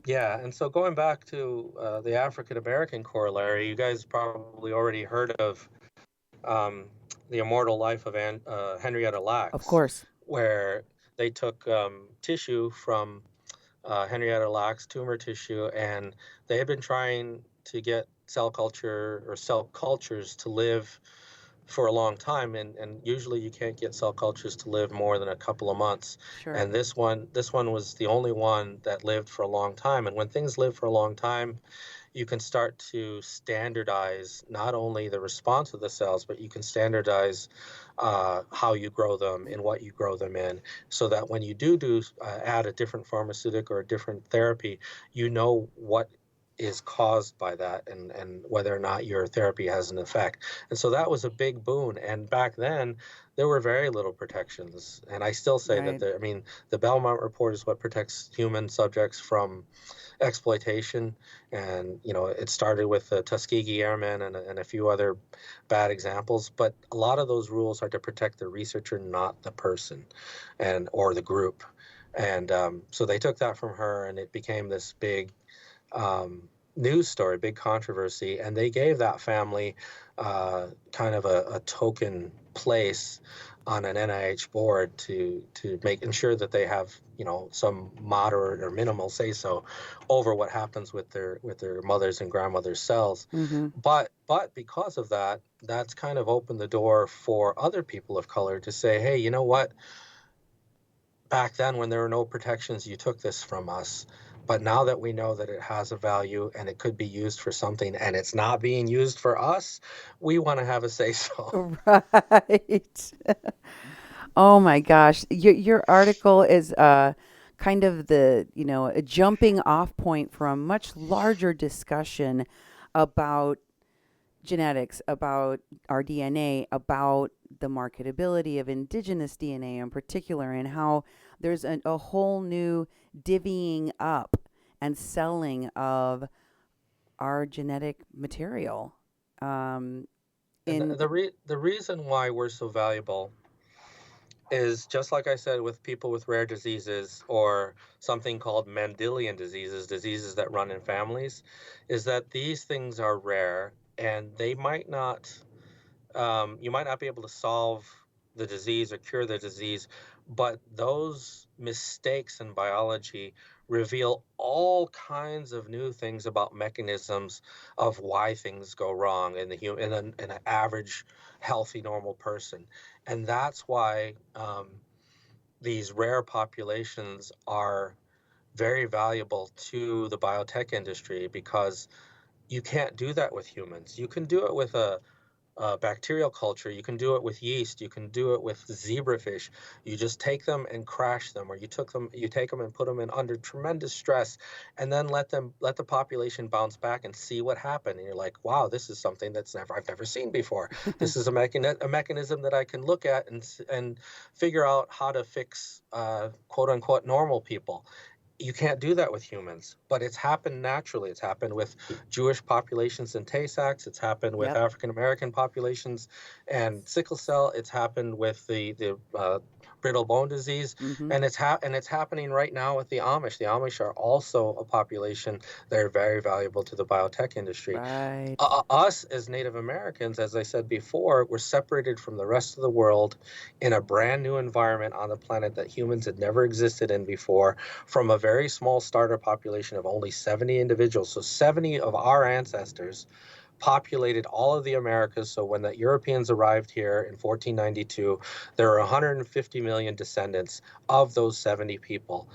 Yeah, and so going back to the African American corollary, you guys probably already heard of um, The Immortal Life of Henrietta Of Lacks, course. where they took tissue from Henrietta Lacks, tumor tissue, and they had been trying to get cell culture or cell cultures to live for a long time, and usually you can't get cell cultures to live more than a couple of months. Sure. And this one was the only one that lived for a long time. And when things live for a long time, you can start to standardize not only the response of the cells, but you can standardize how you grow them and what you grow them in, so that when you do add a different pharmaceutic or a different therapy, you know what is caused by that and whether or not your therapy has an effect. And so that was a big boon. And back then, there were very little protections. And I still say that Right. I mean, the Belmont Report is what protects human subjects from exploitation. And it started with the Tuskegee Airmen and a few other bad examples. But a lot of those rules are to protect the researcher, not the person, and or the group. And so they took that from her, and it became this big um, news story, big controversy, and they gave that family kind of a token place on an NIH board to make ensure that they have some moderate or minimal say so over what happens with their mothers and grandmothers' cells. Mm-hmm. But because of that, that's kind of opened the door for other people of color to say, hey, you know what? Back then when there were no protections, you took this from us. But now that we know that it has a value and it could be used for something and it's not being used for us, we want to have a say so. Right. Oh my gosh. Your article is kind of a jumping off point for a much larger discussion about genetics, about our DNA, about the marketability of indigenous DNA in particular, and how there's a whole new divvying up and selling of our genetic material. Um, And in the reason why we're so valuable is just like I said with people with rare diseases or something called Mendelian diseases, diseases that run in families, is that these things are rare and they might not you might not be able to solve the disease or cure the disease, but those mistakes in biology reveal all kinds of new things about mechanisms of why things go wrong in the human in an average healthy normal person. And that's why these rare populations are very valuable to the biotech industry, because you can't do that with humans. You can do it with a bacterial culture. You can do it with yeast. You can do it with zebrafish. You just take them and crash them, or you take them and put them in under tremendous stress, and then let the population bounce back and see what happened. And you're like, wow, this is something I've never seen before. This is a mechanism that I can look at and figure out how to fix quote unquote normal people. You can't do that with humans, but it's happened naturally. It's happened with Jewish populations in Tay-Sachs. It's happened with Yep. African American populations and sickle cell. It's happened with the brittle bone disease, Mm-hmm. and it's happening right now with the Amish. The Amish are also a population that are very valuable to the biotech industry. Right. Us as Native Americans, as I said before, we're separated from the rest of the world in a brand new environment on the planet that humans had never existed in before, from a very small starter population of only 70 individuals. So 70 of our ancestors populated all of the Americas. So when the Europeans arrived here in 1492, there were 150 million descendants of those 70 people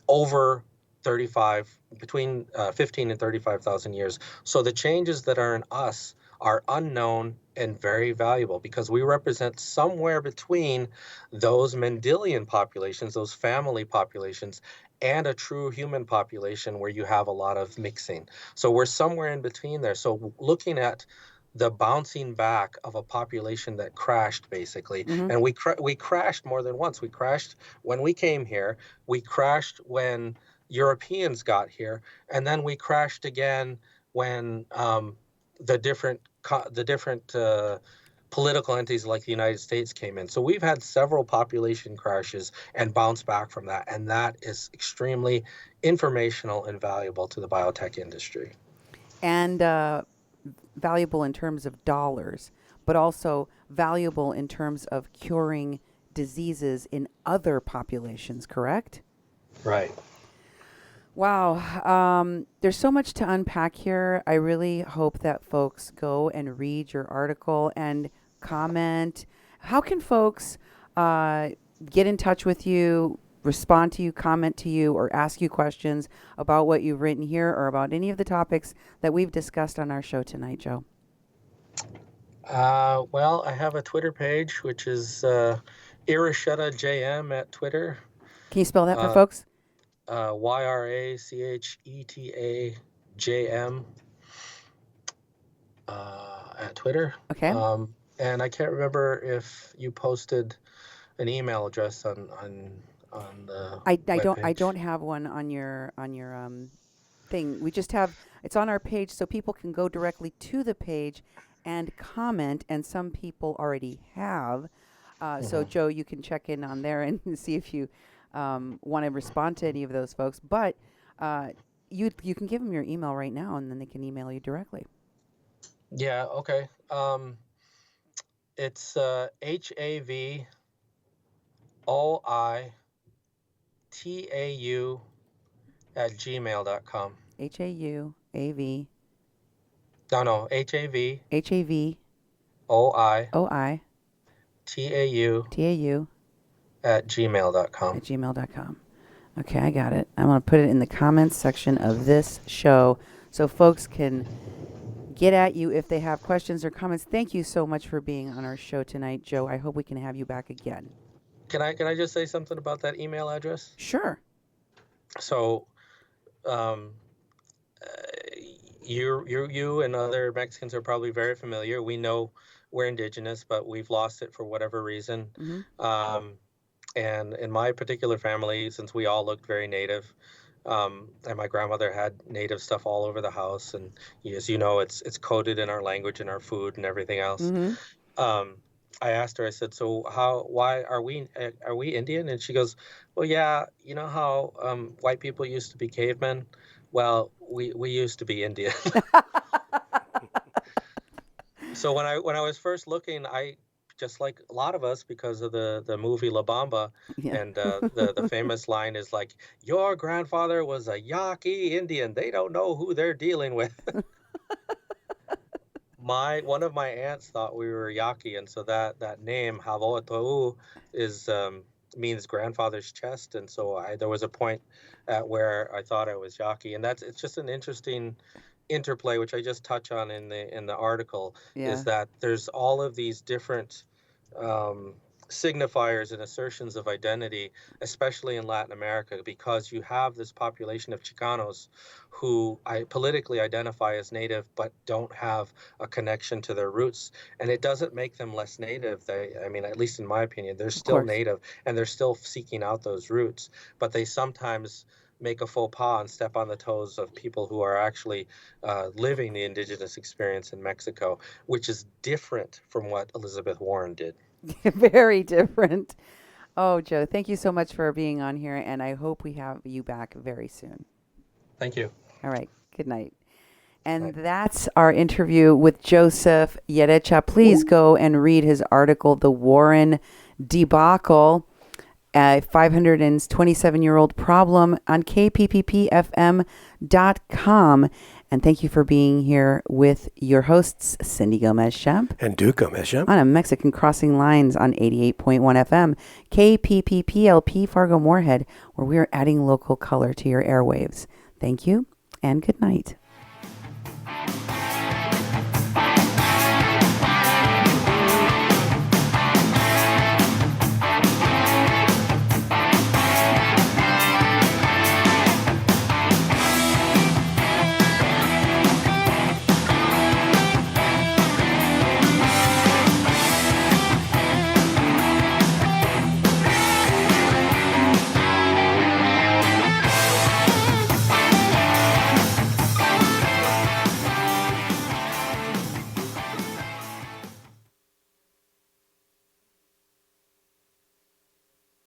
over 35, between 15 and 35,000 years. So the changes that are in us are unknown and very valuable because we represent somewhere between those Mendelian populations, those family populations, and a true human population where you have a lot of mixing. So we're somewhere in between there. So looking at the bouncing back of a population that crashed basically, Mm-hmm. and we crashed more than once. We crashed when we came here. We crashed when Europeans got here, and then we crashed again when the different political entities like the United States came in. So we've had several population crashes and bounced back from that, and that is extremely informational and valuable to the biotech industry. And valuable in terms of dollars, but also valuable in terms of curing diseases in other populations, correct? Right. Wow. There's so much to unpack here. I really hope that folks go and read your article and comment. How can folks get in touch with you, respond to you, comment to you, or ask you questions about what you've written here or about any of the topics that we've discussed on our show tonight, Joe? Well, I have a Twitter page, which is Yracheta JM at Twitter. Can you spell that for Uh, folks? Yracheta JM at Twitter. Okay. And I can't remember if you posted an email address on the I webpage. don't have one on your thing. We just have it's on our page so people can go directly to the page and comment, and some people already have. So Joe, you can check in on there and see if you want to respond to any of those folks. But you can give them your email right now, and then they can email you directly. Yeah. Okay. It's HAVOITAU at gmail.com. HAUAV No, HAVOITAU HAVOITAU at gmail.com. at gmail.com. Okay, I got it. I'm going to put it in the comments section of this show so folks can get at you if they have questions or comments. Thank you so much for being on our show tonight, Joe. I hope we can have you back again. Can I just say something about that email address? Sure. So, you and other Mexicans are probably very familiar. We know we're indigenous, but we've lost it for whatever reason. Mm-hmm. And in my particular family, since we all looked very native, and my grandmother had native stuff all over the house, and as you know, it's coded in our language and our food and everything else. Mm-hmm. I asked her, I said, so why are we Indian? And she goes, well, yeah, you know how white people used to be cavemen? Well, we used to be Indian. So when I was first looking, I just like a lot of us because of the movie La Bamba, Yeah. and the famous line is like, your grandfather was a Yaqui Indian. They don't know who they're dealing with. One of my aunts thought we were Yaqui, and so that name Havo'otau is means grandfather's chest, and so there was a point at where I thought I was Yaqui, and it's just an interesting interplay, which I just touch on in the article, Yeah. is that there's all of these different signifiers and assertions of identity, especially in Latin America, because you have this population of Chicanos who politically identify as native but don't have a connection to their roots, and it doesn't make them less native. I mean, at least in my opinion, they're still native and they're still seeking out those roots, but they sometimes make a faux pas and step on the toes of people who are actually living the indigenous experience in Mexico, which is different from what Elizabeth Warren did. Very different. Oh, Joe, thank you so much for being on here, and I hope we have you back very soon. Thank you. All right. Good night. And that's our interview with Joseph Yracheta. Please go and read his article, The Warren Debacle, a 527-year-old problem, on kpppfm.com. And thank you for being here with your hosts, Cindy Gomez-Schempp, And Duke Gomez-Schempp. on a Mexican Crossing Lines on 88.1 FM, KPPPLP Fargo Moorhead, where we are adding local color to your airwaves. Thank you and good night.